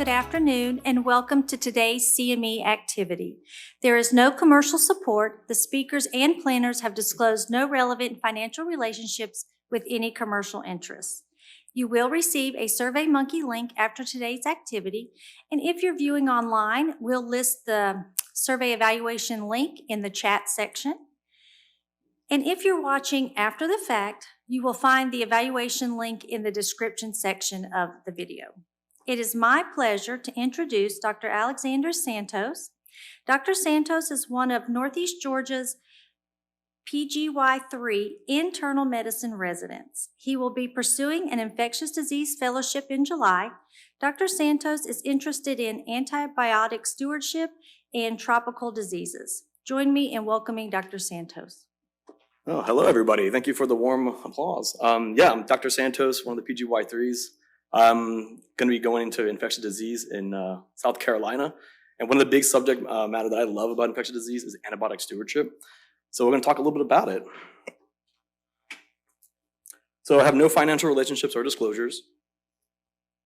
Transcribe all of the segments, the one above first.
good afternoon, and welcome to today's CME activity. There is no commercial support. The speakers and planners have disclosed no relevant financial relationships with any commercial interests. You will receive a SurveyMonkey link after today's activity, and if you're viewing online, we'll list the survey evaluation link in the chat section. And if you're watching after the fact, you will find the evaluation link in the description section of the video. It is my pleasure to introduce Dr. Alexander Santos. Dr. Santos is one of Northeast Georgia's PGY3 internal medicine residents. He will be pursuing an infectious disease fellowship in July. Dr. Santos is interested in antibiotic stewardship and tropical diseases. Join me in welcoming Dr. Santos. Oh, hello, everybody. Thank you for the warm applause. I'm Dr. Santos, one of the PGY3s. I'm going to be going into infectious disease in South Carolina. And one of the big subject matter that I love about infectious disease is antibiotic stewardship. So we're going to talk a little bit about it. So I have no financial relationships or disclosures.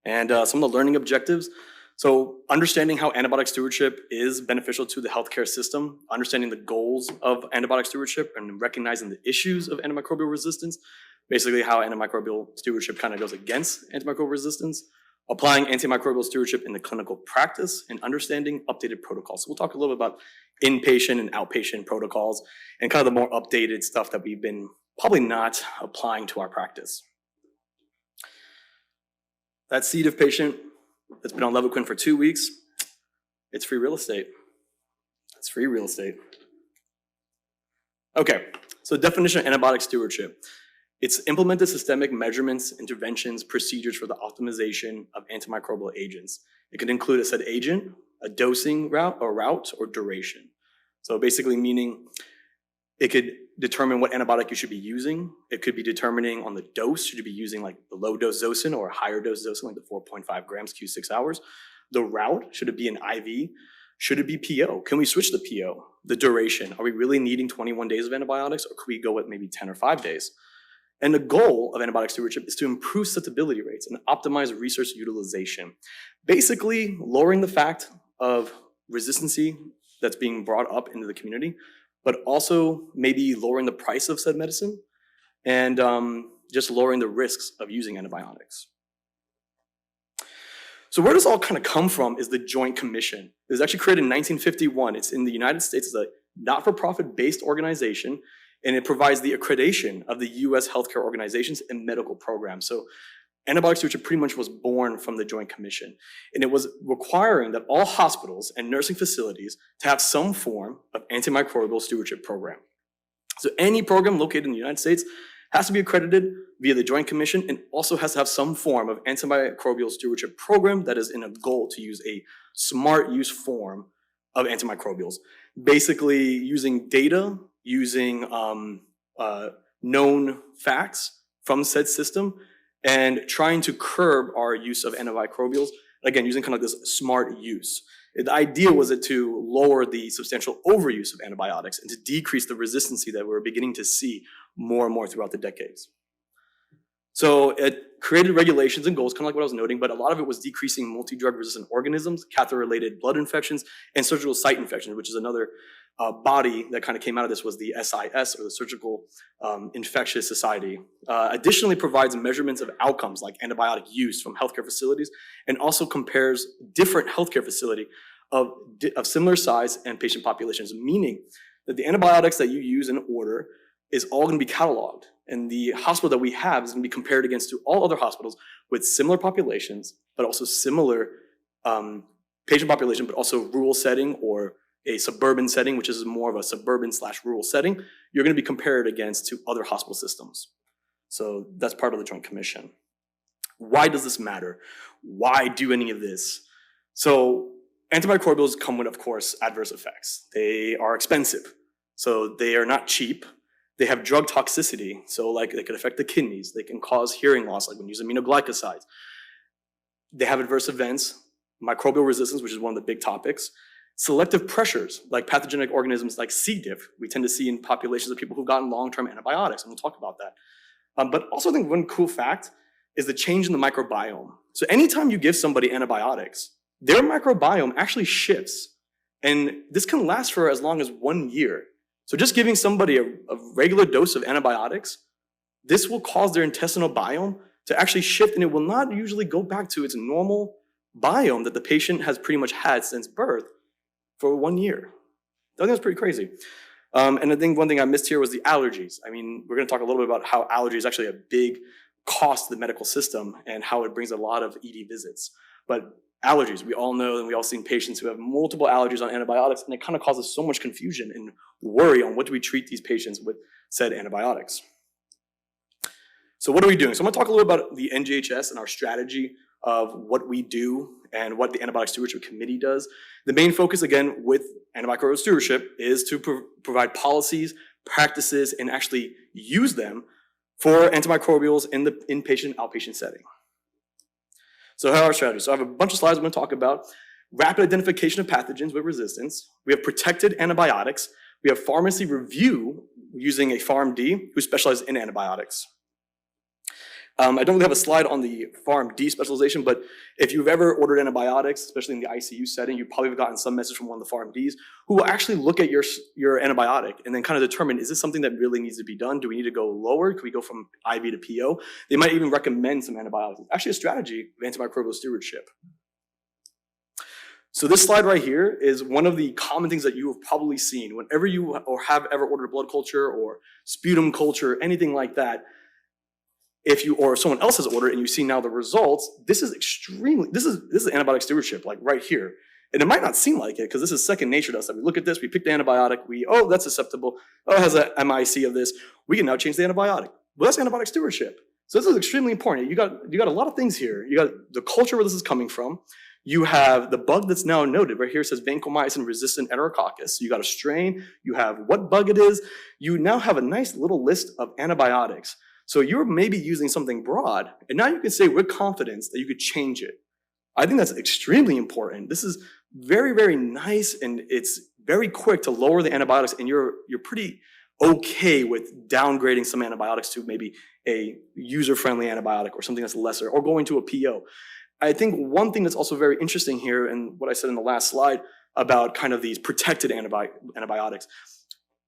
And some of the learning objectives. So understanding how antibiotic stewardship is beneficial to the healthcare system, understanding the goals of antibiotic stewardship and recognizing the issues of antimicrobial resistance, basically how antimicrobial stewardship kind of goes against antimicrobial resistance, applying antimicrobial stewardship in the clinical practice, and understanding updated protocols. So we'll talk a little bit about inpatient and outpatient protocols and kind of the more updated stuff that we've been probably not applying to our practice. That C. diff patient that's been on Levaquin for 2 weeks, it's free real estate. It's free real estate. Okay, so definition of antibiotic stewardship. It's implemented systemic measurements, interventions, procedures for the optimization of antimicrobial agents. It could include a said agent, a dosing route, or duration. So basically meaning it could determine what antibiotic you should be using. It could be determining on the dose. Should you be using like the low dose Zosyn or a higher dose Zosyn, like the 4.5 grams Q6 hours? The route, should it be an IV? Should it be PO? Can we switch the PO? The duration, are we really needing 21 days of antibiotics, or could we go with maybe 10 or 5 days? And the goal of antibiotic stewardship is to improve susceptibility rates and optimize resource utilization. Basically, lowering the fact of resistancy that's being brought up into the community, but also maybe lowering the price of said medicine and just lowering the risks of using antibiotics. So where this all kind of come from is the Joint Commission. It was actually created in 1951. It's in the United States. It's a not-for-profit based organization, and it provides the accreditation of the U.S. healthcare organizations and medical programs. So antibiotic stewardship pretty much was born from the Joint Commission, and it was requiring that all hospitals and nursing facilities to have some form of antimicrobial stewardship program. So any program located in the United States has to be accredited via the Joint Commission and also has to have some form of antimicrobial stewardship program that is in a goal to use a smart use form of antimicrobials. Basically using data, using known facts from said system, and trying to curb our use of antimicrobials, again, using kind of this smart use. The idea was to lower the substantial overuse of antibiotics and to decrease the resistancy that we're beginning to see more and more throughout the decades. So it created regulations and goals, kind of like what I was noting, but a lot of it was decreasing multi-drug resistant organisms, catheter-related blood infections, and surgical site infections, which is another body that kind of came out of this was the SIS, or the Surgical Infectious Society. Additionally provides measurements of outcomes like antibiotic use from healthcare facilities, and also compares different healthcare facility of similar size and patient populations, meaning that the antibiotics that you use in order is all going to be cataloged. And the hospital that we have is going to be compared against to all other hospitals with similar populations, but also similar patient population, but also rural setting or a suburban setting, which is more of a suburban/rural setting. You're going to be compared against to other hospital systems. So that's part of the Joint Commission. Why does this matter? Why do any of this? So antimicrobials come with, of course, adverse effects. They are expensive, so they are not cheap. They have drug toxicity, so like they can affect the kidneys. They can cause hearing loss, like when using aminoglycosides. They have adverse events, microbial resistance, which is one of the big topics. Selective pressures, like pathogenic organisms like C. diff, we tend to see in populations of people who've gotten long-term antibiotics, and we'll talk about that. But also I think one cool fact is the change in the microbiome. So anytime you give somebody antibiotics, their microbiome actually shifts. And this can last for as long as 1 year. So just giving somebody a regular dose of antibiotics, this will cause their intestinal biome to actually shift, and it will not usually go back to its normal biome that the patient has pretty much had since birth for 1 year. I think that's pretty crazy. And I think one thing I missed here was the allergies. I mean, we're going to talk a little bit about how allergy is actually a big cost to the medical system and how it brings a lot of ED visits. But allergies, we all know, and we all seen patients who have multiple allergies on antibiotics, and it kind of causes so much confusion and worry on what do we treat these patients with said antibiotics. So what are we doing? So I'm going to talk a little about the NGHS and our strategy of what we do and what the Antibiotic Stewardship Committee does. The main focus, again, with antimicrobial stewardship is to provide policies, practices, and actually use them for antimicrobials in the inpatient, outpatient setting. So how are our strategies? So I have a bunch of slides I'm going to talk about. Rapid identification of pathogens with resistance. We have protected antibiotics. We have pharmacy review using a PharmD who specializes in antibiotics. I don't really have a slide on the PharmD specialization, but if you've ever ordered antibiotics, especially in the ICU setting, you probably have gotten some message from one of the PharmDs who will actually look at your antibiotic and then kind of determine, is this something that really needs to be done? Do we need to go lower? Can we go from IV to PO? They might even recommend some antibiotics. Actually, a strategy of antimicrobial stewardship. So this slide right here is one of the common things that you have probably seen whenever you or have ever ordered blood culture or sputum culture, anything like that. If you or someone else has ordered and you see now the results, this is antibiotic stewardship, like right here. And it might not seem like it because this is second nature to us. That we look at this, we pick the antibiotic, that's susceptible. Oh, it has a MIC of this. We can now change the antibiotic. Well, that's antibiotic stewardship. So this is extremely important. You got a lot of things here. You got the culture where this is coming from. You have the bug that's now noted. Right here it says vancomycin-resistant enterococcus. You got a strain. You have what bug it is. You now have a nice little list of antibiotics. So you're maybe using something broad, and now you can say with confidence that you could change it. I think that's extremely important. This is very, very nice, and it's very quick to lower the antibiotics, and you're pretty okay with downgrading some antibiotics to maybe a user-friendly antibiotic or something that's lesser, or going to a PO. I think one thing that's also very interesting here, and what I said in the last slide about kind of these protected antibiotics,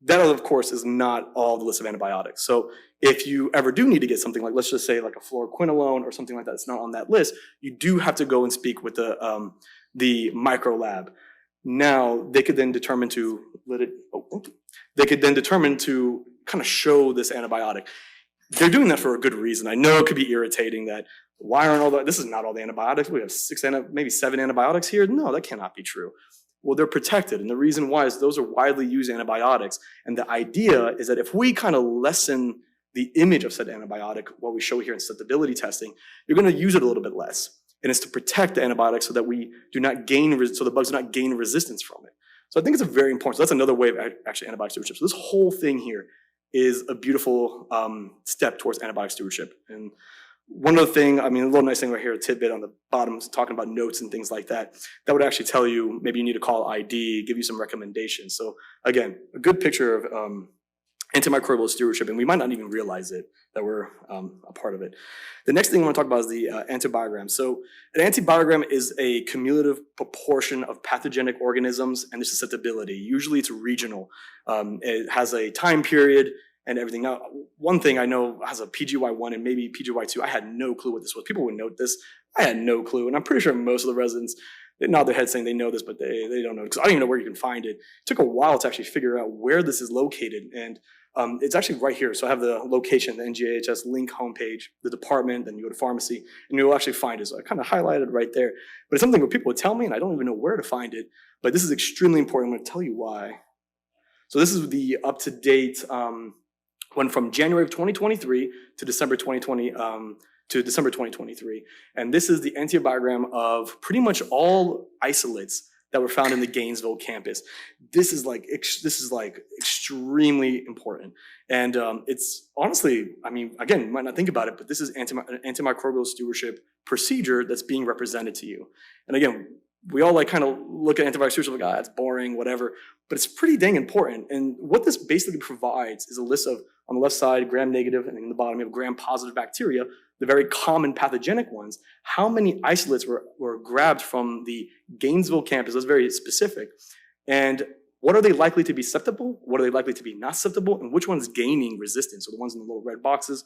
that, of course, is not all the list of antibiotics. So if you ever do need to get something like, let's just say like a fluoroquinolone or something like that, it's not on that list, you do have to go and speak with the micro lab. Now they could then determine to kind of show this antibiotic. They're doing that for a good reason. I know it could be irritating that why aren't this is not all the antibiotics. We have maybe 7 antibiotics here. No, that cannot be true. Well, they're protected. And the reason why is those are widely used antibiotics. And the idea is that if we kind of lessen the image of said antibiotic, what we show here in susceptibility testing, you're going to use it a little bit less. And it's to protect the antibiotic so that we do not so the bugs do not gain resistance from it. So I think it's a very important, so that's another way of actually antibiotic stewardship. So this whole thing here is a beautiful step towards antibiotic stewardship. And one other thing, a little nice thing right here, a tidbit on the bottom is talking about notes and things like that. That would actually tell you maybe you need to call ID, give you some recommendations. So again, a good picture of antimicrobial stewardship, and we might not even realize it, that we're a part of it. The next thing I want to talk about is the antibiogram. So an antibiogram is a cumulative proportion of pathogenic organisms and their susceptibility. Usually it's regional. It has a time period and everything. Now, one thing I know has a PGY1 and maybe PGY2. I had no clue what this was. People would note this. I had no clue. And I'm pretty sure most of the residents, they nod their head saying they know this, but they don't know, because I don't even know where you can find it. It took a while to actually figure out where this is located. And it's actually right here. So I have the location, the NGHS link homepage, the department, then you go to pharmacy, and you'll actually find it. So I kind of highlighted right there. But it's something where people would tell me, and I don't even know where to find it. But this is extremely important. I'm going to tell you why. So this is the up-to-date one from January of 2023 to December 2020 to December 2023. And this is the antibiogram of pretty much all isolates that were found in the Gainesville campus. This is like extremely important. And it's honestly, again, you might not think about it, but this is an antimicrobial stewardship procedure that's being represented to you. And again, we all kind of look at antibiotic stewardship like, it's boring, whatever, but it's pretty dang important. And what this basically provides is a list of, on the left side, gram-negative, and in the bottom you have gram-positive bacteria the very common pathogenic ones, how many isolates were grabbed from the Gainesville campus? That's very specific. And what are they likely to be susceptible? What are they likely to be not susceptible? And which one's gaining resistance? So the ones in the little red boxes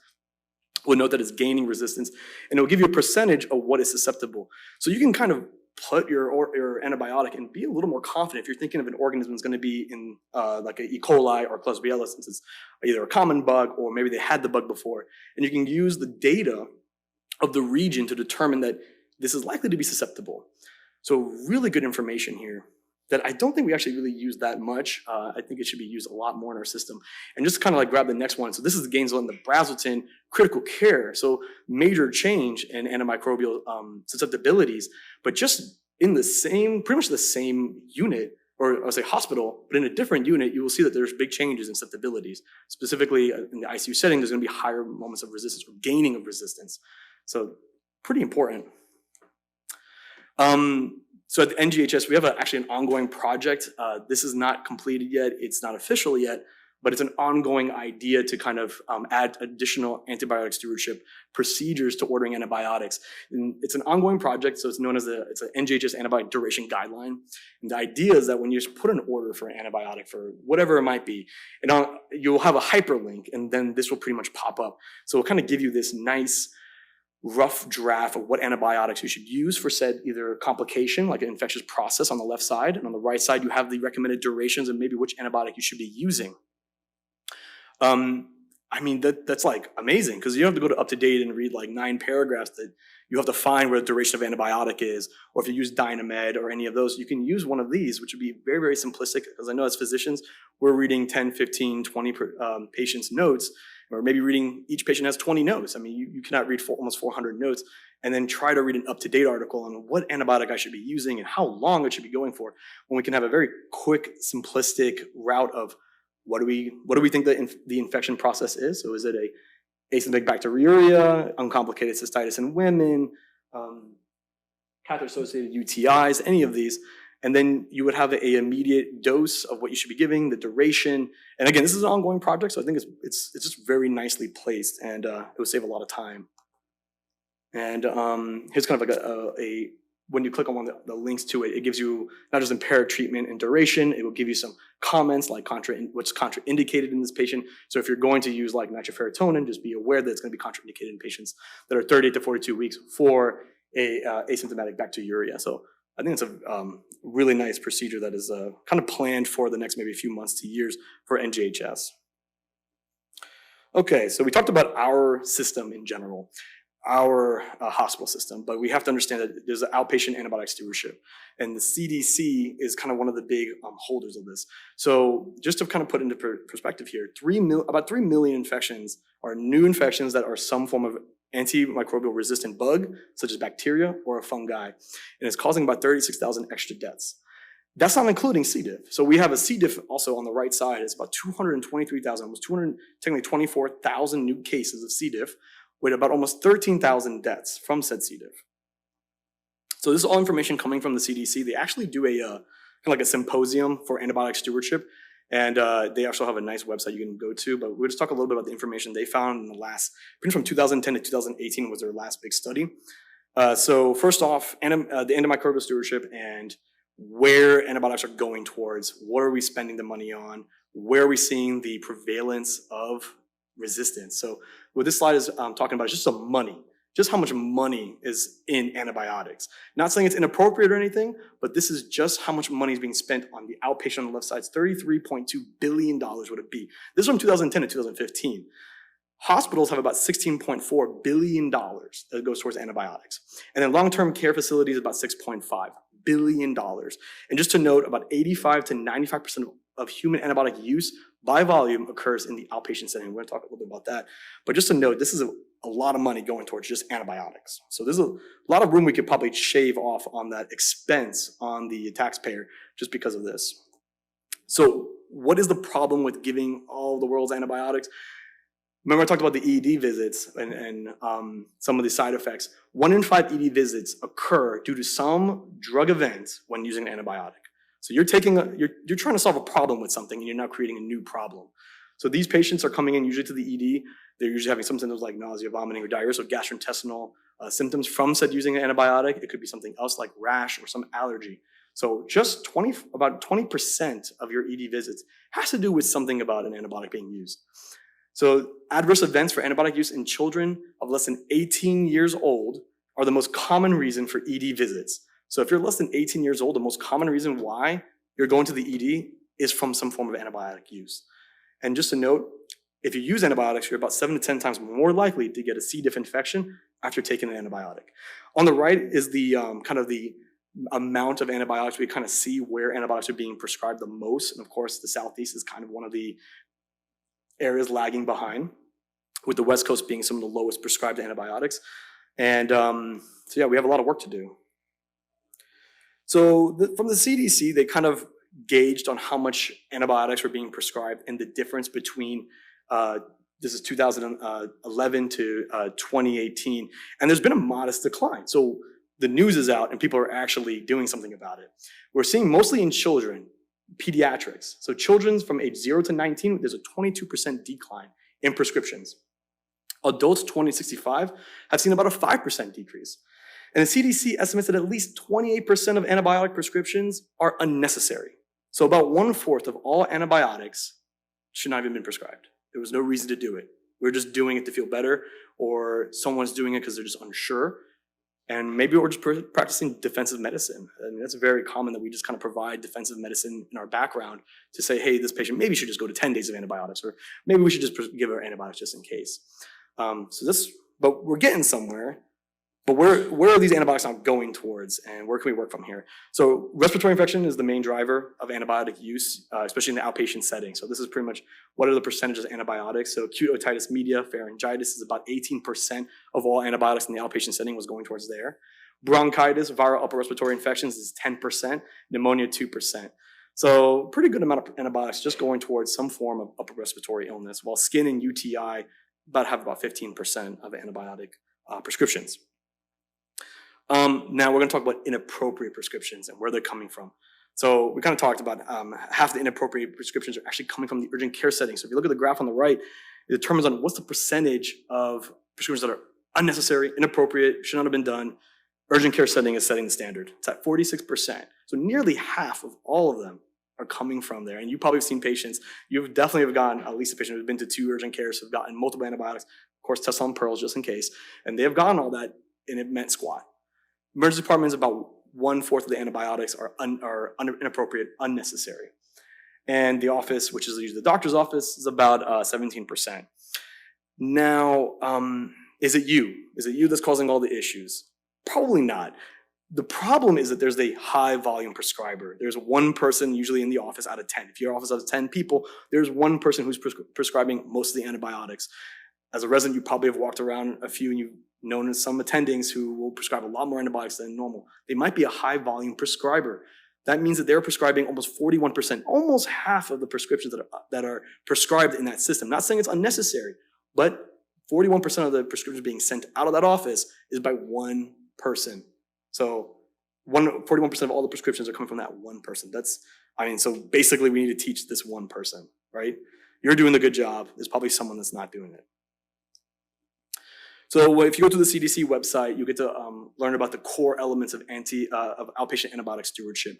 will note that it's gaining resistance, and it'll give you a percentage of what is susceptible. So you can kind of put your antibiotic and be a little more confident if you're thinking of an organism that's going to be in like a E. coli or Klebsiella, since it's either a common bug or maybe they had the bug before. And you can use the data of the region to determine that this is likely to be susceptible. So really good information here that I don't think we actually really use that much. I think it should be used a lot more in our system. And just kind of like grab the next one. So this is the Gainesville and the Brazelton critical care. So major change in antimicrobial susceptibilities, but just in the same, pretty much the same unit, or I'll say hospital, but in a different unit, you will see that there's big changes in susceptibilities. Specifically in the ICU setting, there's gonna be higher moments of resistance or gaining of resistance. So pretty important. So at the NGHS, we have actually an ongoing project. This is not completed yet. It's not official yet, but it's an ongoing idea to kind of add additional antibiotic stewardship procedures to ordering antibiotics. And it's an ongoing project, so it's known as it's an NGHS antibiotic duration guideline. And the idea is that when you just put an order for an antibiotic for whatever it might be, and you'll have a hyperlink, and then this will pretty much pop up. So it'll kind of give you this nice rough draft of what antibiotics you should use for said either complication, like an infectious process on the left side, and on the right side, you have the recommended durations and maybe which antibiotic you should be using. I mean, that's like amazing, because you don't have to go to UpToDate and read like 9 paragraphs that you have to find where the duration of antibiotic is, or if you use Dynamed or any of those, you can use one of these, which would be very, very simplistic, because I know as physicians, we're reading 10, 15, 20 patients' notes, or maybe reading, each patient has 20 notes. I mean, you cannot read almost 400 notes and then try to read an up-to-date article on what antibiotic I should be using and how long it should be going for, when we can have a very quick, simplistic route of what do we think the infection process is? So is it a asymptomatic bacteriuria, uncomplicated cystitis in women, catheter-associated UTIs, any of these? And then you would have an immediate dose of what you should be giving, the duration. And again, this is an ongoing project, so I think it's just very nicely placed, and it will save a lot of time. And here's kind of like when you click on one of the links to it, it gives you not just empiric treatment and duration, it will give you some comments like what's contraindicated in this patient. So if you're going to use like nitrofurantoin, just be aware that it's going to be contraindicated in patients that are 38 to 42 weeks for a asymptomatic bacteriuria. So I think it's a really nice procedure that is kind of planned for the next maybe few months to years for NGHS. Okay, so we talked about our system in general, our hospital system, but we have to understand that there's an outpatient antibiotic stewardship, and the CDC is kind of one of the big holders of this. So just to kind of put into perspective here, about 3 million infections are new infections that are some form of antimicrobial resistant bug, such as bacteria or a fungi, and it's causing about 36,000 extra deaths. That's not including C. diff. So we have a C. diff also on the right side. It's about 223,000, almost 224,000 new cases of C. diff, with about almost 13,000 deaths from said C. diff. So this is all information coming from the CDC. They actually do a kind of like a symposium for antibiotic stewardship, and they also have a nice website you can go to. But we'll just talk a little bit about the information they found in the last, from 2010 to 2018 was their last big study. So first off, the antimicrobial stewardship and where antibiotics are going towards. What are we spending the money on? Where are we seeing the prevalence of resistance? So what this slide is talking about is just some money, just how much money is in antibiotics. Not saying it's inappropriate or anything, but this is just how much money is being spent on the outpatient on the left side. It's $33.2 billion would it be. This is from 2010 to 2015. Hospitals have about $16.4 billion that goes towards antibiotics. And then long-term care facilities, about $6.5 billion. And just to note, about 85 to 95% of human antibiotic use by volume occurs in the outpatient setting. We're going to talk a little bit about that. But just to note, this is a lot of money going towards just antibiotics. So there's a lot of room we could probably shave off on that expense on the taxpayer just because of this. So what is the problem with giving all the world's antibiotics? Remember I talked about the ED visits and some of the side effects. 1 in 5 ED visits occur due to some drug event when using an antibiotic. So you're trying to solve a problem with something and you're now creating a new problem. So these patients are coming in usually to the ED. They're usually having some symptoms like nausea, vomiting, or diarrhea, so gastrointestinal symptoms from said using an antibiotic. It could be something else like rash or some allergy. So just about 20% of your ED visits has to do with something about an antibiotic being used. So adverse events for antibiotic use in children of less than 18 years old are the most common reason for ED visits. So if you're less than 18 years old, the most common reason why you're going to the ED is from some form of antibiotic use. And just a note, if you use antibiotics, you're about 7 to 10 times more likely to get a C. diff infection after taking an antibiotic. On the right is the kind of the amount of antibiotics. We kind of see where antibiotics are being prescribed the most. And of course, the Southeast is kind of one of the areas lagging behind, with the West Coast being some of the lowest prescribed antibiotics. And so yeah, we have a lot of work to do. So from the CDC, they kind of gauged on how much antibiotics were being prescribed and the difference between, this is 2011 to 2018, and there's been a modest decline. So the news is out and people are actually doing something about it. We're seeing mostly in children, pediatrics. So children from age 0 to 19, there's a 22% decline in prescriptions. Adults 20 to 65 have seen about a 5% decrease. And the CDC estimates that at least 28% of antibiotic prescriptions are unnecessary. So about 1/4 of all antibiotics should not have even been prescribed. There was no reason to do it. We're just doing it to feel better, or someone's doing it because they're just unsure. And maybe we're just practicing defensive medicine. I mean, that's very common that we just kind of provide defensive medicine in our background to say, hey, this patient maybe should just go to 10 days of antibiotics, or maybe we should just give her antibiotics just in case. But we're getting somewhere. But where are these antibiotics now going towards, and where can we work from here? So respiratory infection is the main driver of antibiotic use, especially in the outpatient setting. So this is pretty much what are the percentages of antibiotics. So acute otitis media, pharyngitis is about 18% of all antibiotics in the outpatient setting was going towards there. Bronchitis, viral upper respiratory infections is 10%, pneumonia 2%. So pretty good amount of antibiotics just going towards some form of upper respiratory illness, while skin and UTI have about 15% of antibiotic prescriptions. Now we're going to talk about inappropriate prescriptions and where they're coming from. So we kind of talked about half the inappropriate prescriptions are actually coming from the urgent care setting. So if you look at the graph on the right, it determines on what's the percentage of prescriptions that are unnecessary, inappropriate, should not have been done. Urgent care setting is setting the standard. It's at 46%. So nearly half of all of them are coming from there. And you probably have seen patients, you definitely have gotten, at least a patient who's been to 2 urgent cares, who've gotten multiple antibiotics, of course, tests on pearls just in case, and they have gotten all that, and it meant squat. Emergency department is about 1/4 of the antibiotics are inappropriate, unnecessary. And the office, which is usually the doctor's office, is about 17%. Now, is it you? Is it you that's causing all the issues? Probably not. The problem is that there's a high volume prescriber. There's one person usually in the office out of 10. If your office has 10 people, there's one person who's prescribing most of the antibiotics. As a resident, you probably have walked around a few and you've known some attendings who will prescribe a lot more antibiotics than normal. They might be a high volume prescriber. That means that they're prescribing almost 41%, almost half of the prescriptions that are prescribed in that system. Not saying it's unnecessary, but 41% of the prescriptions being sent out of that office is by one person. So 41% of all the prescriptions are coming from that one person. So basically we need to teach this one person, right? You're doing the good job. There's probably someone that's not doing it. So if you go to the CDC website, you get to learn about the core elements of outpatient antibiotic stewardship.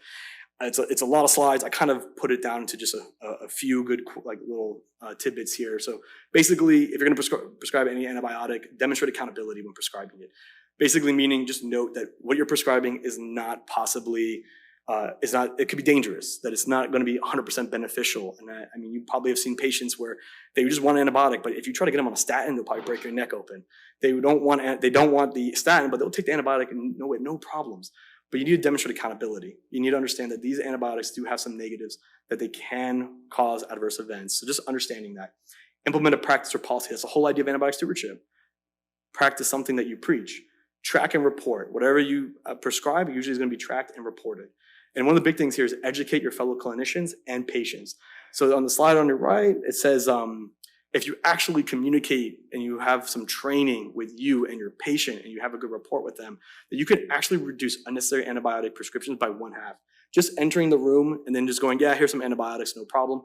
It's a lot of slides. I kind of put it down into just a few good little tidbits here. So basically, if you're going to prescribe any antibiotic, demonstrate accountability when prescribing it. Basically meaning just note that what you're prescribing is not possibly, it could be dangerous, that it's not going to be 100% beneficial. And you probably have seen patients where they just want an antibiotic, but if you try to get them on a statin, they'll probably break your neck open. They don't want the statin, but they'll take the antibiotic and no problems. But you need to demonstrate accountability. You need to understand that these antibiotics do have some negatives, that they can cause adverse events. So just understanding that. Implement a practice or policy. That's the whole idea of antibiotic stewardship. Practice something that you preach. Track and report. Whatever you prescribe usually is going to be tracked and reported. And one of the big things here is educate your fellow clinicians and patients. So on the slide on your right, it says, if you actually communicate and you have some training with you and your patient and you have a good rapport with them, that you can actually reduce unnecessary antibiotic prescriptions by 1/2. Just entering the room and then just going, yeah, here's some antibiotics, no problem.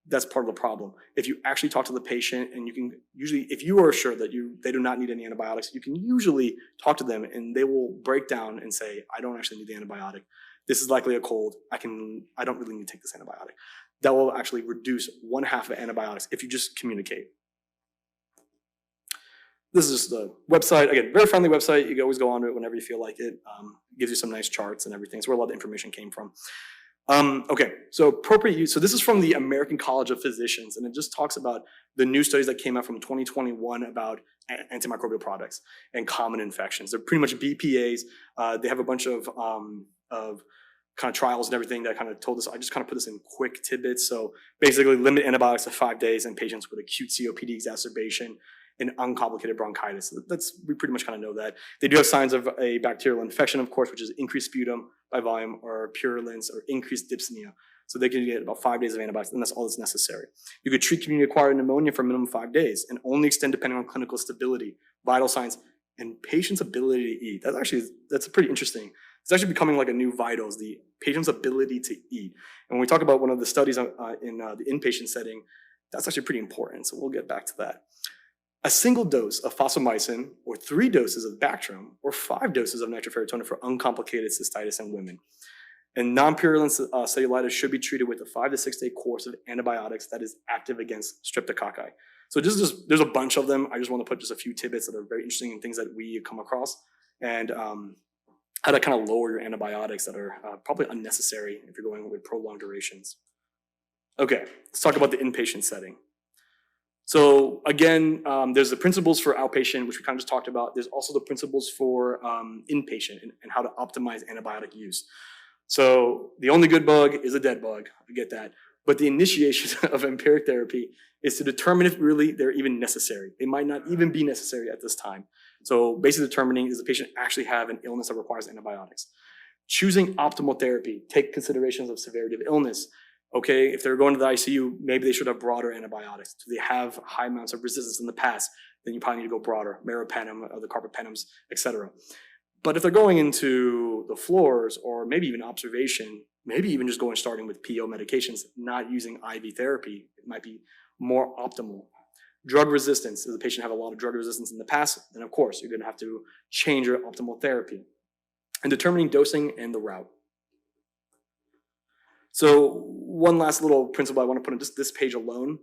that's part of the problem. If you actually talk to the patient, and you can usually, if you are sure that they do not need any antibiotics, you can usually talk to them and they will break down and say, I don't actually need the antibiotic. This is likely a cold. I don't really need to take this antibiotic. That will actually reduce 1/2 of antibiotics if you just communicate. This is the website. Again, very friendly website. You can always go on to it whenever you feel like it. Gives you some nice charts and everything. It's where a lot of the information came from. Okay, so appropriate use. So this is from the American College of Physicians, and it just talks about the new studies that came out from 2021 about antimicrobial products and common infections. They're pretty much BPAs. They have a bunch of kind of trials and everything that kind of told us. I just kind of put this in quick tidbits. So basically, limit antibiotics to 5 days in patients with acute COPD exacerbation and uncomplicated bronchitis. We pretty much kind of know that. They do have signs of a bacterial infection, of course, which is increased sputum by volume or purulence or increased dyspnea. So they can get about 5 days of antibiotics, and that's all that's necessary. You could treat community-acquired pneumonia for a minimum of 5 days and only extend depending on clinical stability, vital signs, and patient's ability to eat. That's pretty interesting. It's actually becoming like a new vital, is the patient's ability to eat. And when we talk about one of the studies in the inpatient setting, that's actually pretty important. So we'll get back to that. A single dose of fosfomycin, or 3 doses of Bactrim, or 5 doses of nitrofurantoin for uncomplicated cystitis in women. And non-purulent cellulitis should be treated with a 5 to 6 day course of antibiotics that is active against streptococci. So there's a bunch of them. I just want to put just a few tidbits that are very interesting and things that we come across, and how to kind of lower your antibiotics that are probably unnecessary if you're going with prolonged durations. Okay, let's talk about the inpatient setting. So again, there's the principles for outpatient, which we kind of just talked about. There's also the principles for inpatient and how to optimize antibiotic use. So the only good bug is a dead bug, I get that. But the initiation of empiric therapy is to determine if really they're even necessary. They might not even be necessary at this time. So basically determining, does the patient actually have an illness that requires antibiotics? Choosing optimal therapy, take considerations of severity of illness. Okay, if they're going to the ICU, maybe they should have broader antibiotics. Do they have high amounts of resistance in the past? Then you probably need to go broader, meropenem, or the carbapenems, etc. But if they're going into the floors, or maybe even observation, maybe even just starting with PO medications, not using IV therapy, it might be more optimal. Drug resistance, does the patient have a lot of drug resistance in the past? Then of course, you're gonna have to change your optimal therapy. And determining dosing and the route. So one last little principle I want to put on just this page alone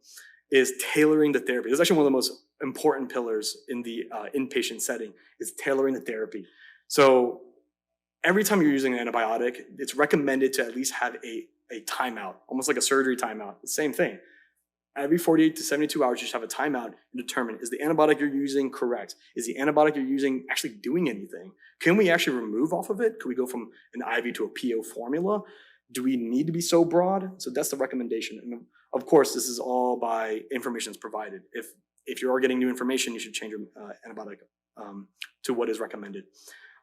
is tailoring the therapy. This is actually one of the most important pillars in the inpatient setting, is tailoring the therapy. So every time you're using an antibiotic, it's recommended to at least have a timeout, almost like a surgery timeout. The same thing. Every 48 to 72 hours, you should have a timeout and determine, is the antibiotic you're using correct? Is the antibiotic you're using actually doing anything? Can we actually remove off of it? Could we go from an IV to a PO formula? Do we need to be so broad? So that's the recommendation. And of course, this is all by information that's provided. If you are getting new information, you should change your antibiotic to what is recommended.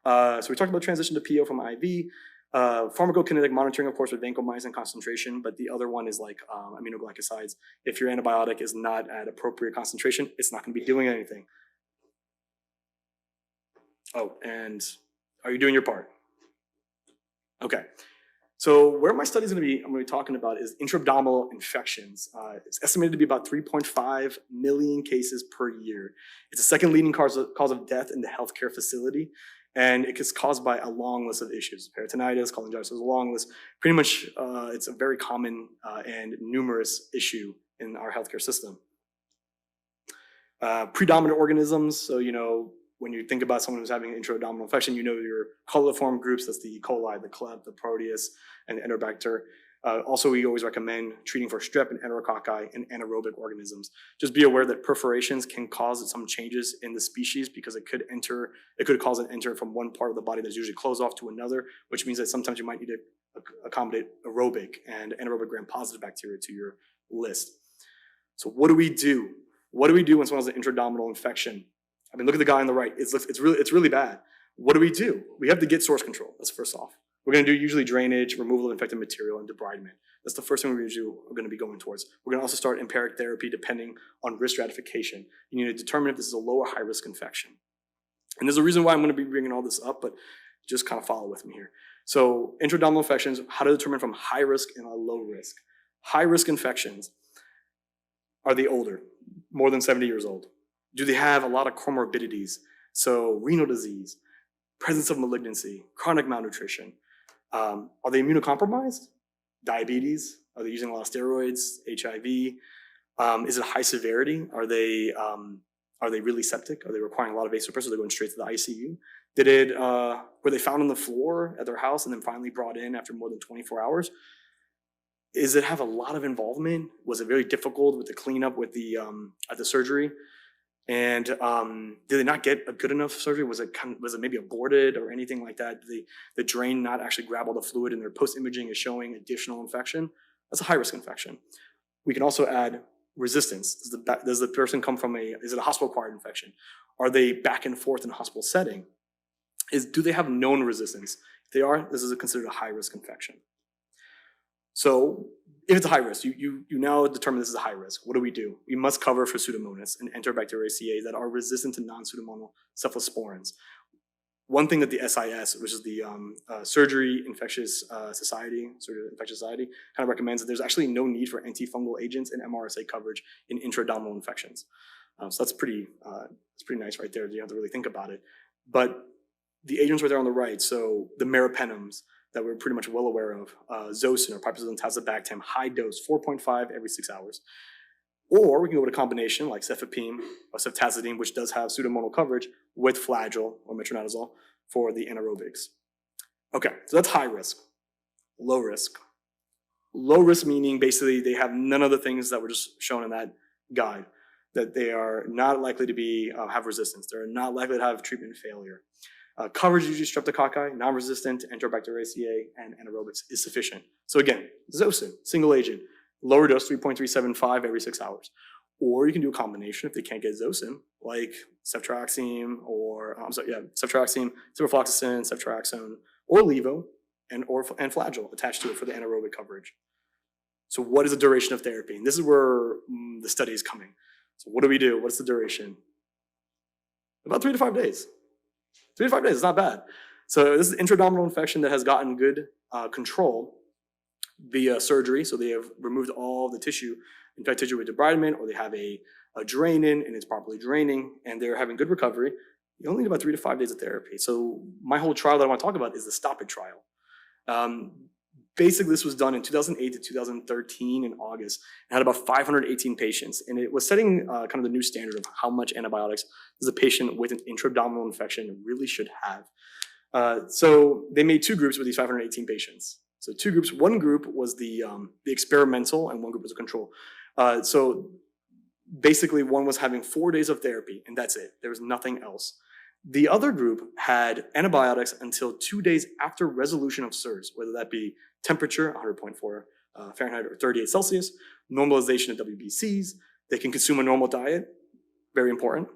So we talked about transition to PO from IV. Pharmacokinetic monitoring, of course, with vancomycin concentration, but the other one is like aminoglycosides. If your antibiotic is not at appropriate concentration, it's not going to be doing anything. Oh, and are you doing your part? Okay. So where my study is going to be, I'm going to be talking about is intra-abdominal infections. It's estimated to be about 3.5 million cases per year. It's the second leading cause of death in the healthcare facility. And it is caused by a long list of issues: peritonitis, cholangitis. So a long list. Pretty much, it's a very common and numerous issue in our healthcare system. Predominant organisms. So when you think about someone who's having an intra-abdominal infection, your coliform groups. That's the E. coli, the Kleb, the Proteus, and the Enterobacter. Also, we always recommend treating for strep and enterococci and anaerobic organisms. Just be aware that perforations can cause some changes in the species because it could cause an enter from one part of the body that's usually closed off to another, which means that sometimes you might need to accommodate aerobic and anaerobic gram-positive bacteria to your list. So what do we do? What do we do when someone has an intra-abdominal infection? I mean, look at the guy on the right. It's really bad. What do? We have to get source control. That's first off. We're going to do usually drainage, removal of infected material, and debridement. That's the first thing we're going to be going towards. We're going to also start empiric therapy depending on risk stratification. You need to determine if this is a low or high risk infection. And there's a reason why I'm going to be bringing all this up, but just kind of follow with me here. So intra-abdominal infections, how to determine from high risk and a low risk. High risk infections. Are they older, more than 70 years old? Do they have a lot of comorbidities? So renal disease, presence of malignancy, chronic malnutrition. Are they immunocompromised? Diabetes? Are they using a lot of steroids? HIV? Is it high severity? Are they really septic? Are they requiring a lot of vasopressors? Are they going straight to the ICU? Were they found on the floor at their house and then finally brought in after more than 24 hours? Is it have a lot of involvement? Was it very difficult with the cleanup with the at the surgery? And did they not get a good enough surgery? Was it maybe aborted or anything like that? Did the drain not actually grab all the fluid, and their post-imaging is showing additional infection? That's a high-risk infection. We can also add resistance. Does the person come from is it a hospital-acquired infection? Are they back and forth in a hospital setting? Do they have known resistance? If they are, this is considered a high-risk infection. So if it's a high risk, you now determine this is a high risk. What do? We must cover for Pseudomonas and Enterobacteriaceae that are resistant to non-pseudomonal cephalosporins. One thing that the SIS, which is the Surgery Infectious Society, kind of recommends that there's actually no need for antifungal agents and MRSA coverage in intra-abdominal infections. So that's pretty nice right there. You have to really think about it. But the agents right there on the right, so the meropenums that we're pretty much well aware of, Zosyn or piperacillin tazobactam, high dose, 4.5 every 6 hours. Or we can go with a combination like cefepime or ceftazidime, which does have pseudomonal coverage, with flagyl or metronidazole for the anaerobics. Okay, so that's high risk. Low risk. Low risk meaning basically they have none of the things that were just shown in that guide, that they are not likely to have resistance. They're not likely to have treatment failure. Coverage usually streptococci, non-resistant, Enterobacteriaceae, and anaerobics is sufficient. So again, Zosyn, single agent, lower dose 3.375 every 6 hours. Or you can do a combination if they can't get Zosyn, like ceftriaxone, ceftriaxone, ciprofloxacin, ceftriaxone, or levo, and flagyl attached to it for the anaerobic coverage. So what is the duration of therapy? And this is where the study is coming. So what do? What's the duration? About 3 to 5 days. 3 to 5 days is not bad. So this is intra-abdominal infection that has gotten good control via surgery. So they have removed all the tissue, infected tissue with debridement, or they have a drain in and it's properly draining, and they're having good recovery. You only need about 3 to 5 days of therapy. So my whole trial that I want to talk about is the Stop It trial. Basically, this was done in 2008 to 2013 in August. It had about 518 patients, and it was setting kind of the new standard of how much antibiotics does a patient with an intra-abdominal infection really should have. So they made 2 groups with these 518 patients. So 2 groups. One group was the experimental, and one group was a control. So basically, one was having 4 days of therapy, and that's it. There was nothing else. The other group had antibiotics until 2 days after resolution of SIRS, whether that be temperature, 100.4 Fahrenheit or 38 Celsius, normalization of WBCs. They can consume a normal diet, very important,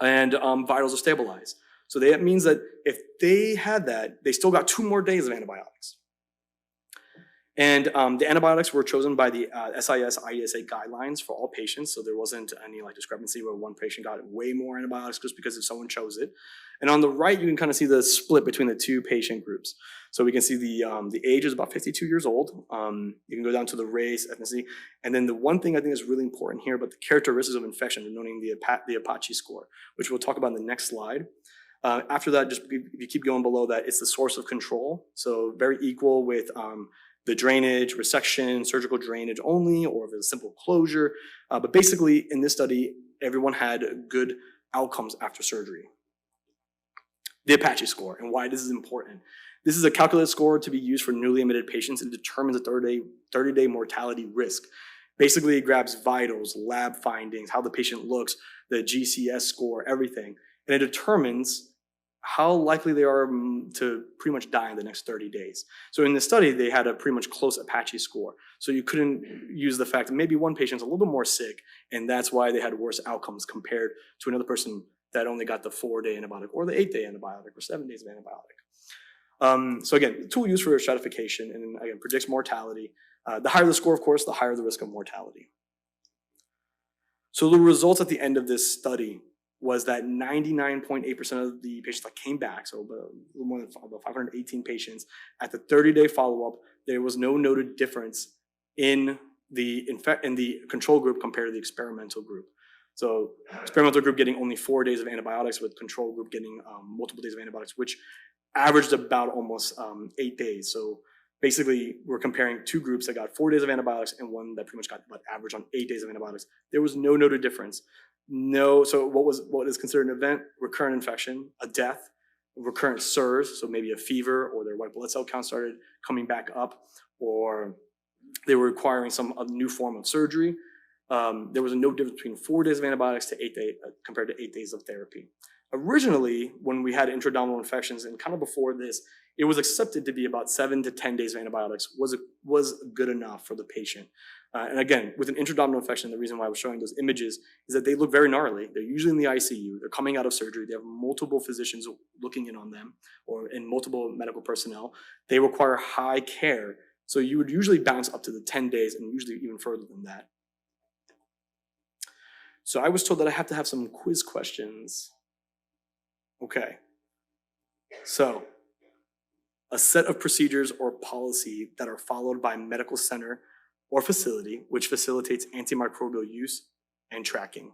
and vitals are stabilized. So that means that if they had that, they still got 2 more days of antibiotics. And the antibiotics were chosen by the SIS-IESA guidelines for all patients, so there wasn't any discrepancy where one patient got way more antibiotics just because if someone chose it. And on the right, you can kind of see the split between the 2 patient groups. So we can see the age is about 52 years old. You can go down to the race, ethnicity, and then the one thing I think is really important here, but the characteristics of infection, denoting the Apache score, which we'll talk about in the next slide. After that, just if you keep going below that, it's the source of control. So very equal with the drainage, resection, surgical drainage only, or if it's a simple closure. But basically, in this study, everyone had good outcomes after surgery. The Apache score, and why this is important. This is a calculated score to be used for newly admitted patients and determines the 30-day mortality risk. Basically, it grabs vitals, lab findings, how the patient looks, the GCS score, everything, and it determines how likely they are to pretty much die in the next 30 days. So in this study, they had a pretty much close Apache score. So you couldn't use the fact that maybe one patient's a little bit more sick, and that's why they had worse outcomes compared to another person that only got the 4-day antibiotic or the 8-day antibiotic or 7 days of antibiotic. So again, the tool used for stratification, and again, predicts mortality. The higher the score, of course, the higher the risk of mortality. So the results at the end of this study was that 99.8% of the patients that came back, so about 518 patients, at the 30-day follow-up, there was no noted difference in the control group compared to the experimental group. So experimental group getting only 4 days of antibiotics, with control group getting multiple days of antibiotics, which averaged about almost 8 days. So basically, we're comparing two groups that got 4 days of antibiotics and one that pretty much got about average on 8 days of antibiotics. There was no noted difference. So what is considered an event? Recurrent infection, a death, recurrent SIRS, so maybe a fever, or their white blood cell count started coming back up, or they were requiring a new form of surgery. There was no difference between 4 days of antibiotics to 8 days compared to 8 days of therapy. Originally, when we had intradermal infections, and kind of before this, it was accepted to be about 7 to 10 days of antibiotics was good enough for the patient. And again, with an intradermal infection, the reason why I was showing those images is that they look very gnarly. They're usually in the ICU. They're coming out of surgery. They have multiple physicians looking in on them, and multiple medical personnel. They require high care. So you would usually bounce up to the 10 days, and usually even further than that. So I was told that I have to have some quiz questions. Okay. So a set of procedures or policy that are followed by medical center or facility which facilitates antimicrobial use and tracking.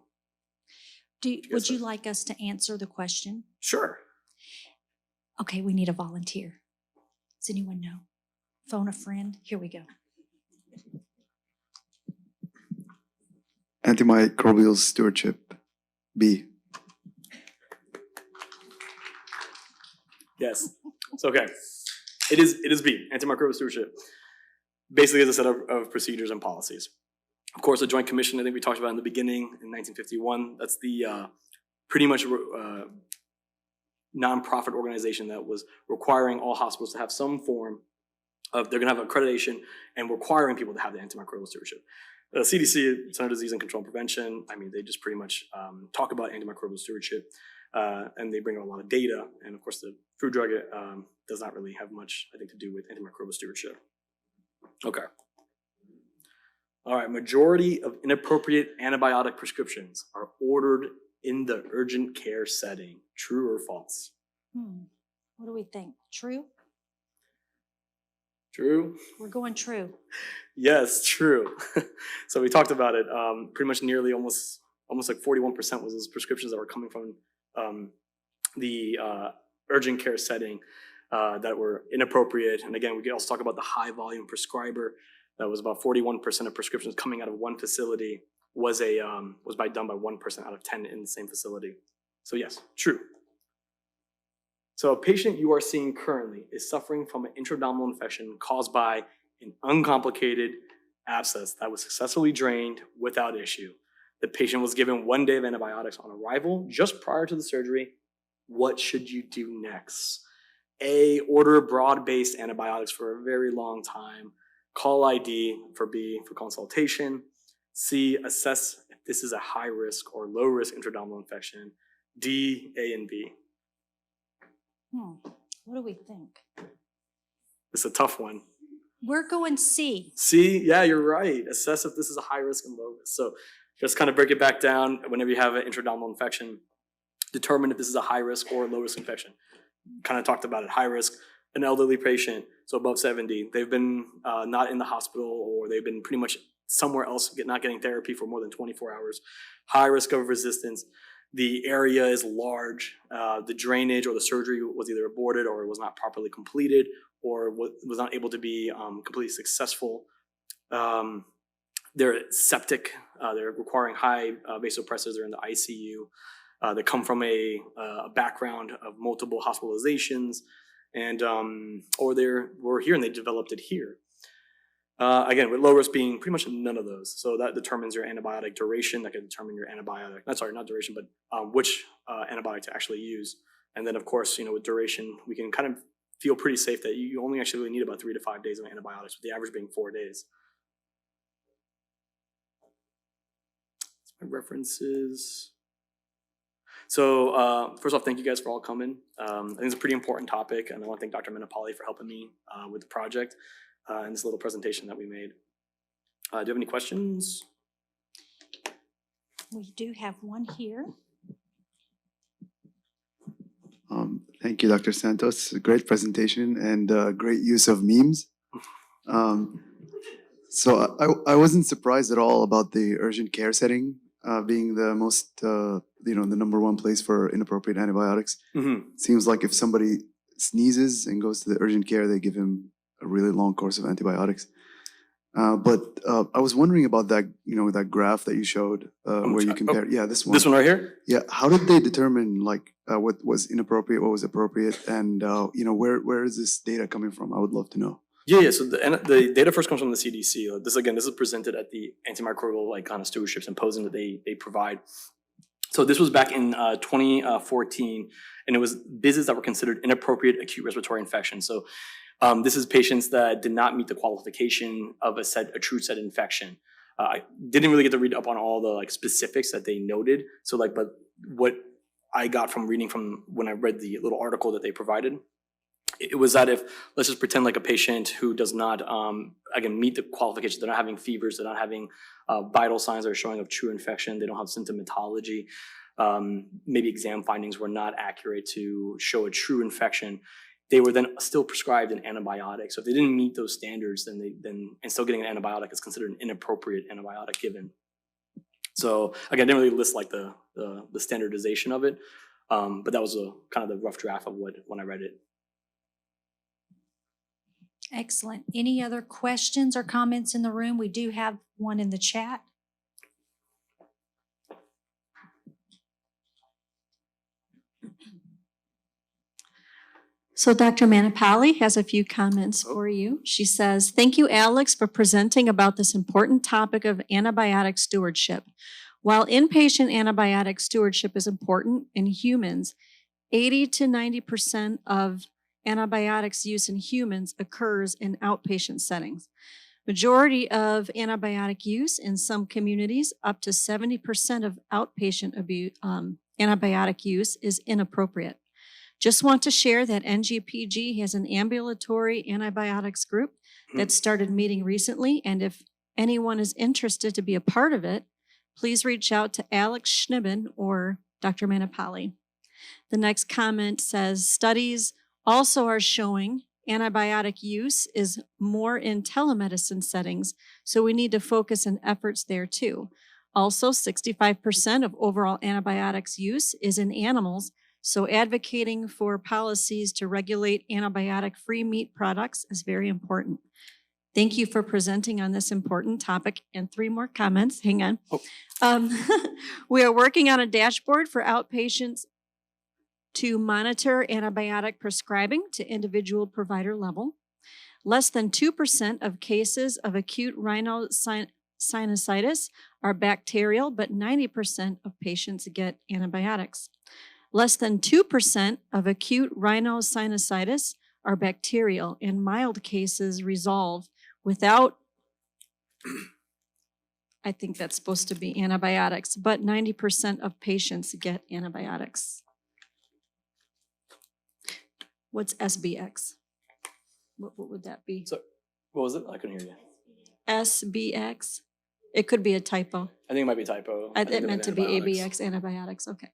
Would you like us to answer the question? Sure. Okay, we need a volunteer. Does anyone know? Phone a friend. Here we go. Antimicrobial stewardship, B. Yes. So okay. It is B, antimicrobial stewardship. Basically, it's a set of procedures and policies. Of course, the Joint Commission, I think we talked about in the beginning in 1951, that's the pretty much nonprofit organization that was requiring all hospitals to have some form of, they're going to have accreditation and requiring people to have the antimicrobial stewardship. CDC, Center for Disease and Control and Prevention, I mean, they just pretty much talk about antimicrobial stewardship, and they bring out a lot of data. And of course, the Food Drug does not really have much, I think, to do with antimicrobial stewardship. Okay. All right, majority of inappropriate antibiotic prescriptions are ordered in the urgent care setting. True or false? What do we think? True? True? We're going true. Yes, true. So we talked about it. Pretty much nearly almost like 41% was those prescriptions that were coming from the urgent care setting that were inappropriate. And again, we could also talk about the high volume prescriber. That was about 41% of prescriptions coming out of one facility was done by 1% out of 10 in the same facility. So yes, true. So a patient you are seeing currently is suffering from an intradermal infection caused by an uncomplicated abscess that was successfully drained without issue. The patient was given 1 day of antibiotics on arrival just prior to the surgery. What should you do next? A, order broad-based antibiotics for a very long time. Call ID for B, for consultation. C, assess if this is a high risk or low risk intradermal infection. D, A, and B. What do we think? It's a tough one. We're going C. C, yeah, you're right. Assess if this is a high risk and low risk. So just kind of break it back down. Whenever you have an intradermal infection, determine if this is a high risk or low risk infection. Kind of talked about it. High risk, an elderly patient, so above 70. They've been not in the hospital, or they've been pretty much somewhere else, not getting therapy for more than 24 hours. High risk of resistance. The area is large. The drainage or the surgery was either aborted or it was not properly completed or was not able to be completely successful. They're septic. They're requiring high vasopressors. They're in the ICU. They come from a background of multiple hospitalizations, and or were here and they developed it here. Again, with low risk being pretty much none of those. So that determines your antibiotic duration. That can determine your antibiotic, not duration, but which antibiotic to actually use. And then of course, with duration, we can kind of feel pretty safe that you only actually really need about 3 to 5 days of antibiotics, with the average being 4 days. That's my references. So first off, thank you guys for all coming. I think it's a pretty important topic, and I want to thank Dr. Menopoli for helping me with the project. And this little presentation that we made. Do you have any questions? We do have one here. Thank you, Dr. Santos. Great presentation and great use of memes. So I wasn't surprised at all about the urgent care setting being the most, the number one place for inappropriate antibiotics. Seems like if somebody sneezes and goes to the urgent care, they give him a really long course of antibiotics. But I was wondering about that, that graph that you showed where you compare. Yeah, this one. This one right here? Yeah. How did they determine what was inappropriate, what was appropriate, and where is this data coming from? I would love to know. Yeah. So the data first comes from the CDC. This is presented at the antimicrobial kind of stewardship symposium that they provide. So this was back in 2014, and it was visits that were considered inappropriate acute respiratory infection. So this is patients that did not meet the qualification of a true set infection. I didn't really get to read up on all the specifics that they noted. So but what I got from reading from when I read the little article that they provided, it was that if, let's just pretend a patient who does not, meet the qualifications, they're not having fevers, they're not having vital signs that are showing of true infection, they don't have symptomatology, maybe exam findings were not accurate to show a true infection, they were then still prescribed an antibiotic. So if they didn't meet those standards, then still getting an antibiotic is considered an inappropriate antibiotic given. So again, I didn't really list the standardization of it, but that was kind of the rough draft of when I read it. Excellent. Any other questions or comments in the room? We do have one in the chat. So Dr. Manapali has a few comments for you. She says, thank you, Alex, for presenting about this important topic of antibiotic stewardship. While inpatient antibiotic stewardship is important in humans, 80 to 90% of antibiotics use in humans occurs in outpatient settings. Majority of antibiotic use in some communities, up to 70% of outpatient antibiotic use is inappropriate. Just want to share that NGPG has an ambulatory antibiotics group that started meeting recently, and if anyone is interested to be a part of it, please reach out to Alex Schnibben or Dr. Manapali. The next comment says, studies also are showing antibiotic use is more in telemedicine settings, so we need to focus on efforts there too. Also, 65% of overall antibiotics use is in animals, so advocating for policies to regulate antibiotic-free meat products is very important. Thank you for presenting on this important topic. And 3 more comments, hang on. We are working on a dashboard for outpatients to monitor antibiotic prescribing to individual provider level. Less than 2% of cases of acute rhinosinusitis are bacterial, but 90% of patients get antibiotics. Less than 2% of acute rhinosinusitis are bacterial, and mild cases resolve without, I think that's supposed to be antibiotics, but 90% of patients get antibiotics. What's SBX? What would that be? So, what was it? I couldn't hear you. SBX? It could be a typo. I think it might be a typo. It meant to be ABX, antibiotics. Okay.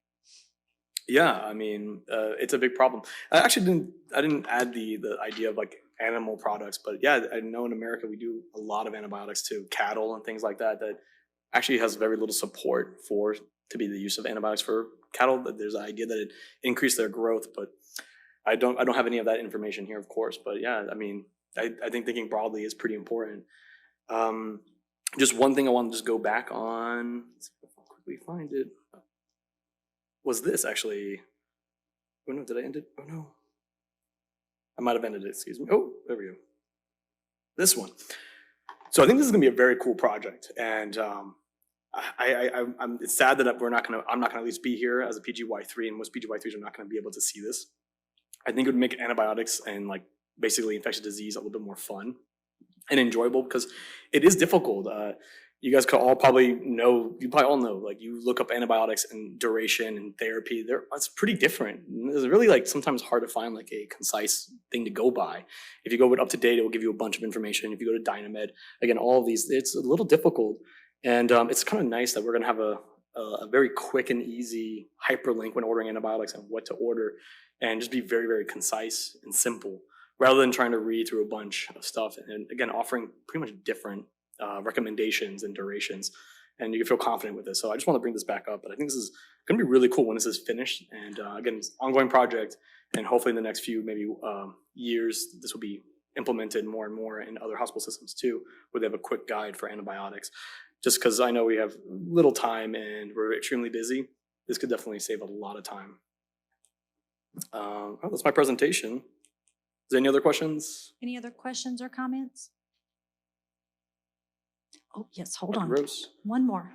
Yeah, I mean, it's a big problem. I didn't add the idea of animal products, but yeah, I know in America we do a lot of antibiotics to cattle and things like that actually has very little support to be the use of antibiotics for cattle. There's an idea that it increased their growth, but I don't have any of that information here, of course. But yeah, I mean, I think thinking broadly is pretty important. Just one thing I want to just go back on. Let's see if I can quickly find it. Was this actually? Oh no, did I end it? Oh no, I might have ended it. Excuse me. Oh, there we go. This one. So I think this is gonna be a very cool project, and it's sad that I'm not gonna at least be here as a PGY3, and most PGY3s are not gonna be able to see this. I think it would make antibiotics and basically infectious disease a little bit more fun and enjoyable because it is difficult. You guys could all probably know, you probably all know, you look up antibiotics and duration and therapy, it's pretty different. It's really sometimes hard to find a concise thing to go by. If you go with UpToDate, it will give you a bunch of information. If you go to Dynamed, again, all of these, it's a little difficult. And it's kind of nice that we're gonna have a very quick and easy hyperlink when ordering antibiotics and what to order and just be very, very concise and simple rather than trying to read through a bunch of stuff. And again, offering pretty much different recommendations and durations, and you can feel confident with this. So I just want to bring this back up, but I think this is going to be really cool when this is finished. And again, it's an ongoing project, and hopefully in the next few maybe years, this will be implemented more and more in other hospital systems too, where they have a quick guide for antibiotics. Just because I know we have little time and we're extremely busy, this could definitely save a lot of time. Well, that's my presentation. Is there any other questions? Any other questions or comments? Oh, yes, hold Dr. on. Gross? One more.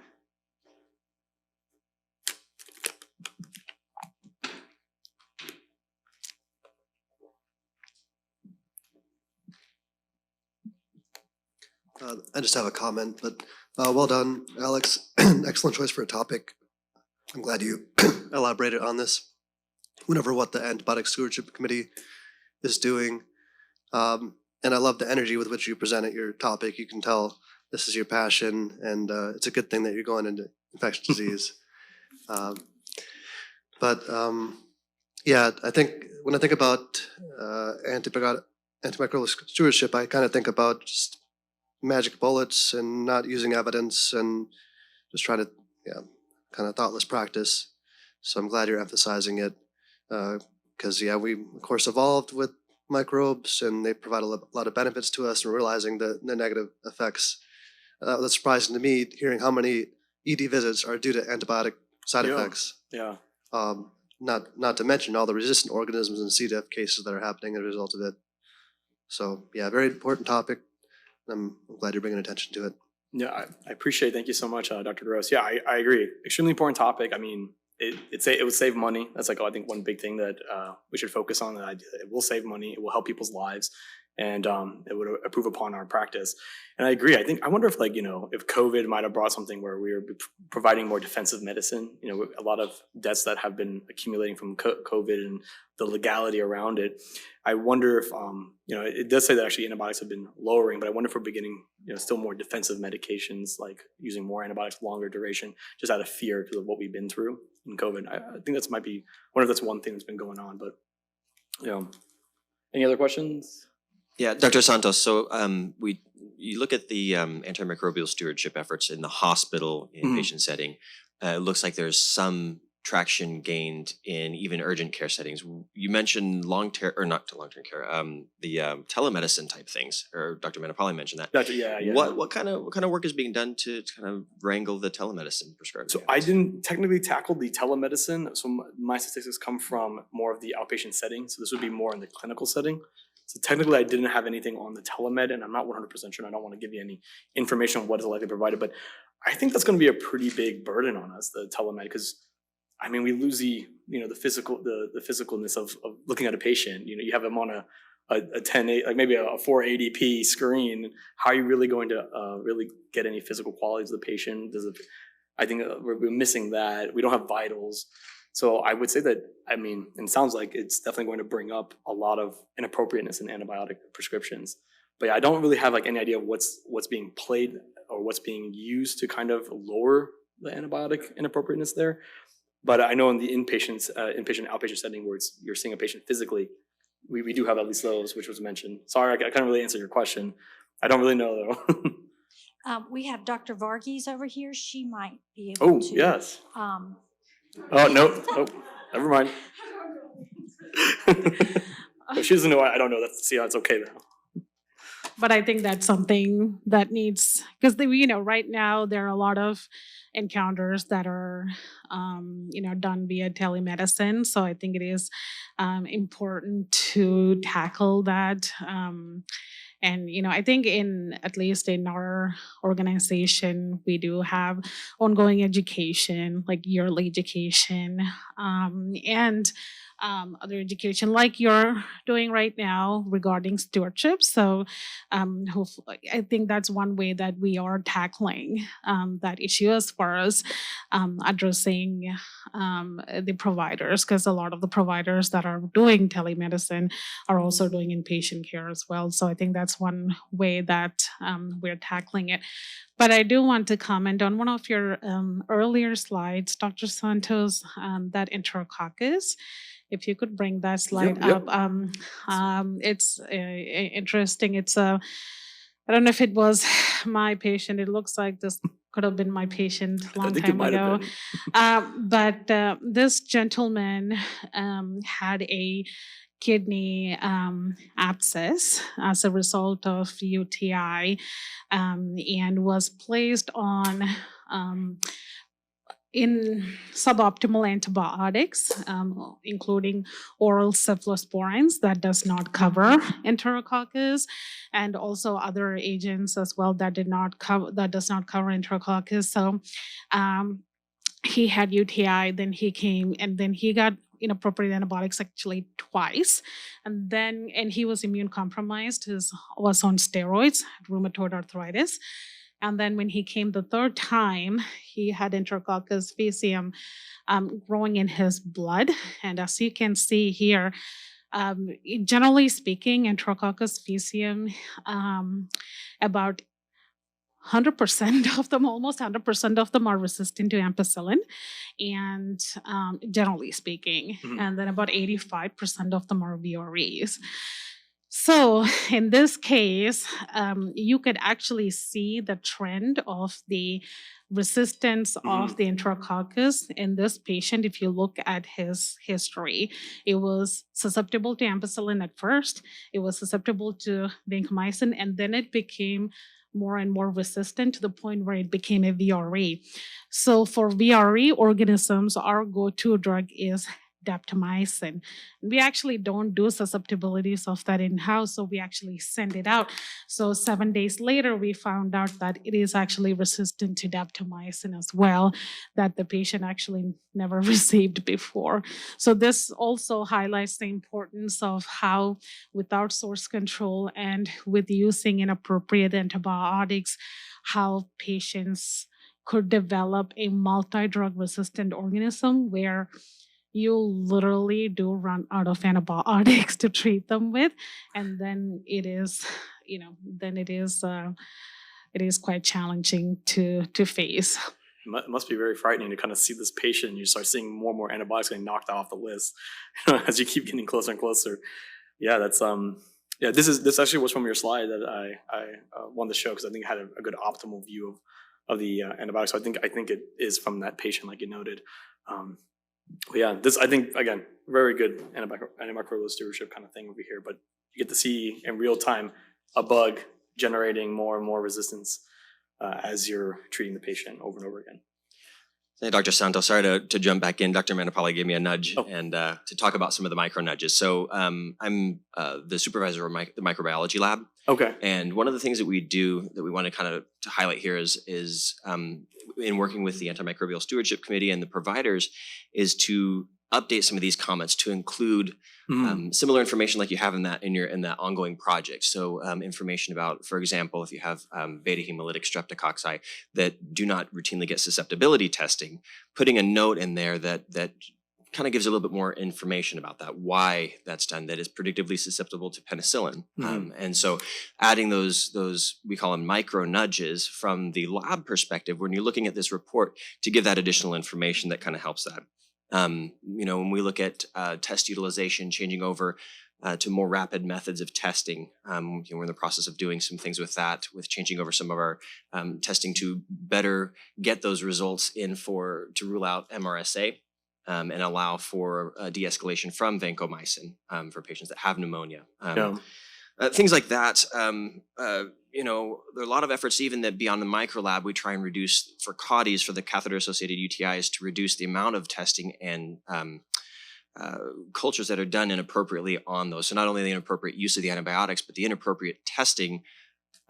I just have a comment, but well done, Alex. Excellent choice for a topic. I'm glad you elaborated on this. Whenever what the Antibiotic Stewardship Committee is doing. And I love the energy with which you presented your topic. You can tell this is your passion, and it's a good thing that you're going into infectious disease. Yeah, I think when I think about antimicrobial stewardship, I kind of think about just magic bullets and not using evidence and just trying to, kind of thoughtless practice. So I'm glad you're emphasizing it because, we of course evolved with microbes and they provide a lot of benefits to us, and realizing the negative effects. That's surprising to me, hearing how many ED visits are due to antibiotic side effects. Yeah. Not to mention all the resistant organisms and C. diff cases that are happening as a result of it. So yeah, very important topic. I'm glad you're bringing attention to it. Yeah, I appreciate it. Thank you so much, Dr. Gross. Yeah, I agree. Extremely important topic. I mean, it would save money. That's like, I think, one big thing that we should focus on. The idea that it will save money, it will help people's lives, and it would improve upon our practice. And I agree. I wonder if if COVID might have brought something where we were providing more defensive medicine. A lot of deaths that have been accumulating from COVID and the legality around it. I wonder if it does say that actually antibiotics have been lowering, but I wonder if we're beginning still more defensive medications, like using more antibiotics, longer duration, just out of fear because of what we've been through in COVID. I think that's might be that's one thing that's been going on. But any other questions? Yeah, Dr. Santos. So you look at the antimicrobial stewardship efforts in the hospital inpatient setting. It looks like there's some traction gained in even urgent care settings. You mentioned the telemedicine type things, or Dr. Manapali mentioned that. Yeah. What kind of work is being done to kind of wrangle the telemedicine prescribing? So I didn't technically tackle the telemedicine. So my statistics come from more of the outpatient setting. So this would be more in the clinical setting. So technically I didn't have anything on the telemed, and I'm not 100% sure, and I don't want to give you any information on what is likely provided, but I think that's going to be a pretty big burden on us, the telemed, because we lose the physicalness of looking at a patient. You have them on a 10, like maybe a 480p screen. How are you really going to really get any physical qualities of the patient? I think we're missing that. We don't have vitals. So I would say that, it sounds like it's definitely going to bring up a lot of inappropriateness in antibiotic prescriptions. But I don't really have any idea of what's being played or what's being used to kind of lower the antibiotic inappropriateness there. But I know in the inpatient, outpatient setting where you're seeing a patient physically, we do have at least those, which was mentioned. Sorry, I can't really answer your question. I don't really know though. We have Dr. Varghese over here. She might be able to. Oh, yes. Oh, no. Oh, never mind. If she doesn't know, I don't know. That's okay though. But I think that's something that needs, because right now there are a lot of encounters that are done via telemedicine. So I think it is important to tackle that. And I think at least in our organization, we do have ongoing education, like yearly education, and other education like you're doing right now regarding stewardship. So hopefully, I think that's one way that we are tackling that issue as far as addressing the providers, because a lot of the providers that are doing telemedicine are also doing inpatient care as well. So I think that's one way that we're tackling it. But I do want to comment on one of your earlier slides, Dr. Santos, that enterococcus. If you could bring that slide up. It's interesting. It's a I don't know if it was my patient. It looks like this could have been my patient a I long think it time might have ago. been. But this gentleman had a kidney abscess as a result of UTI, and was placed on in suboptimal antibiotics, including oral cephalosporins that does not cover enterococcus, and also other agents as well that does not cover enterococcus. So he had UTI, then he came, and then he got inappropriate antibiotics actually twice, and he was immune compromised. Was on steroids, rheumatoid arthritis. And then when he came the third time, he had Enterococcus faecium growing in his blood. And as you can see here, generally speaking, Enterococcus faecium, about 100% of them, almost 100% of them are resistant to ampicillin, and generally speaking, and then about 85% of them are VREs. So in this case, you could actually see the trend of the resistance of the enterococcus in this patient. If you look at his history, it was susceptible to ampicillin at first, it was susceptible to vancomycin, and then it became more and more resistant to the point where it became a VRE. So for VRE organisms, our go-to drug is daptomycin. We actually don't do susceptibilities of that in-house, so we actually send it out. So 7 days later, we found out that it is actually resistant to daptomycin as well, that the patient actually never received before. So this also highlights the importance of how, without source control and with using inappropriate antibiotics, how patients could develop a multi-drug resistant organism where you literally do run out of antibiotics to treat them with, and then it is quite challenging to face. It must be very frightening to kind of see this patient and you start seeing more and more antibiotics getting knocked off the list as you keep getting closer and closer. Yeah, that's this actually was from your slide that I wanted to show because I think it had a good optimal view of the antibiotics. So I think it is from that patient, like you noted. But yeah, this, I think, again, very good antimicrobial stewardship kind of thing over here. But you get to see in real time a bug generating more and more resistance as you're treating the patient over and over again. Hey, Dr. Santos, sorry to jump back in. Dr. Manapali gave me a nudge and to talk about some of the micro nudges. So I'm the supervisor of the microbiology lab. Okay. And one of the things that we do that we want to kind of to highlight here is in working with the Antimicrobial Stewardship Committee and the providers is to update some of these comments to include similar information like you have in that ongoing project. So information about, for example, if you have beta hemolytic streptococci that do not routinely get susceptibility testing, putting a note in there that kind of gives a little bit more information about that, why that's done, that is predictively susceptible to penicillin. And so adding those, we call them micro nudges from the lab perspective, when you're looking at this report, to give that additional information that kind of helps that. When we look at test utilization, changing over to more rapid methods of testing, we're in the process of doing some things with that, with changing over some of our testing to better get those results in to rule out MRSA and allow for de-escalation from vancomycin for patients that have pneumonia. Things like that. There are a lot of efforts even that beyond the micro lab, we try and reduce for CAUTIs, for the catheter-associated UTIs, to reduce the amount of testing and cultures that are done inappropriately on those. So not only the inappropriate use of the antibiotics, but the inappropriate testing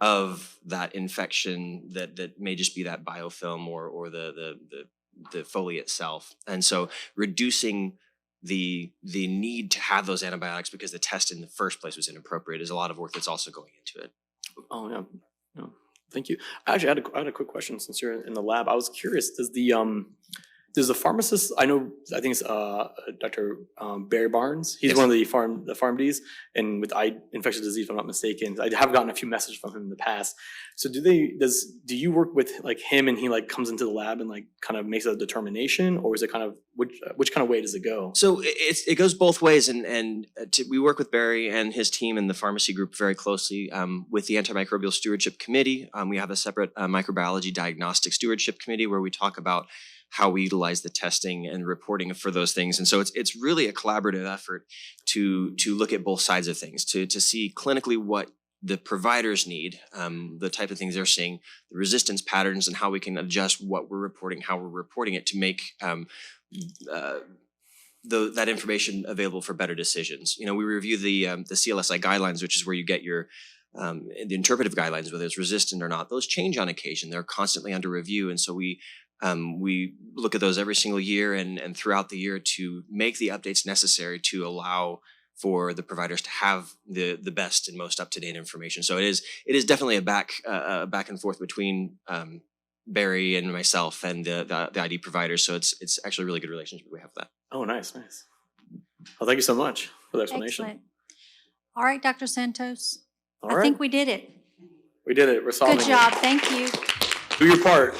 of that infection that may just be that biofilm or the Foley itself. And so reducing the need to have those antibiotics because the test in the first place was inappropriate is a lot of work that's also going into it. Oh yeah, thank you. I had a quick question since you're in the lab. I was curious, does does the pharmacist, I think it's Dr. Barry Barnes. He's Yes. one of the PharmDs, and with infectious disease, if I'm not mistaken. I have gotten a few messages from him in the past. So do you work with like him, and he like comes into the lab and like kind of makes a determination, or is it kind of which kind of way does it go? So it goes both ways, and we work with Barry and his team in the pharmacy group very closely with the Antimicrobial Stewardship Committee. We have a separate microbiology diagnostic stewardship committee where we talk about how we utilize the testing and reporting for those things. And so it's really a collaborative effort to look at both sides of things, to see clinically what the providers need, the type of things they're seeing, the resistance patterns, and how we can adjust what we're reporting, how we're reporting it to make that information available for better decisions. We review the CLSI guidelines, which is where you get your the interpretive guidelines, whether it's resistant or not. Those change on occasion. They're constantly under review, and so we look at those every single year and throughout the year to make the updates necessary to allow for the providers to have the best and most up-to-date information. So it is definitely a back and forth between Barry and myself and the ID providers. So it's actually a really good relationship we have with that. Oh, nice. Well, thank you so much for the explanation. Excellent. All right, Dr. Santos. All I right. think we did it. We did it. We're solving Good it. job. Thank you. Do your part.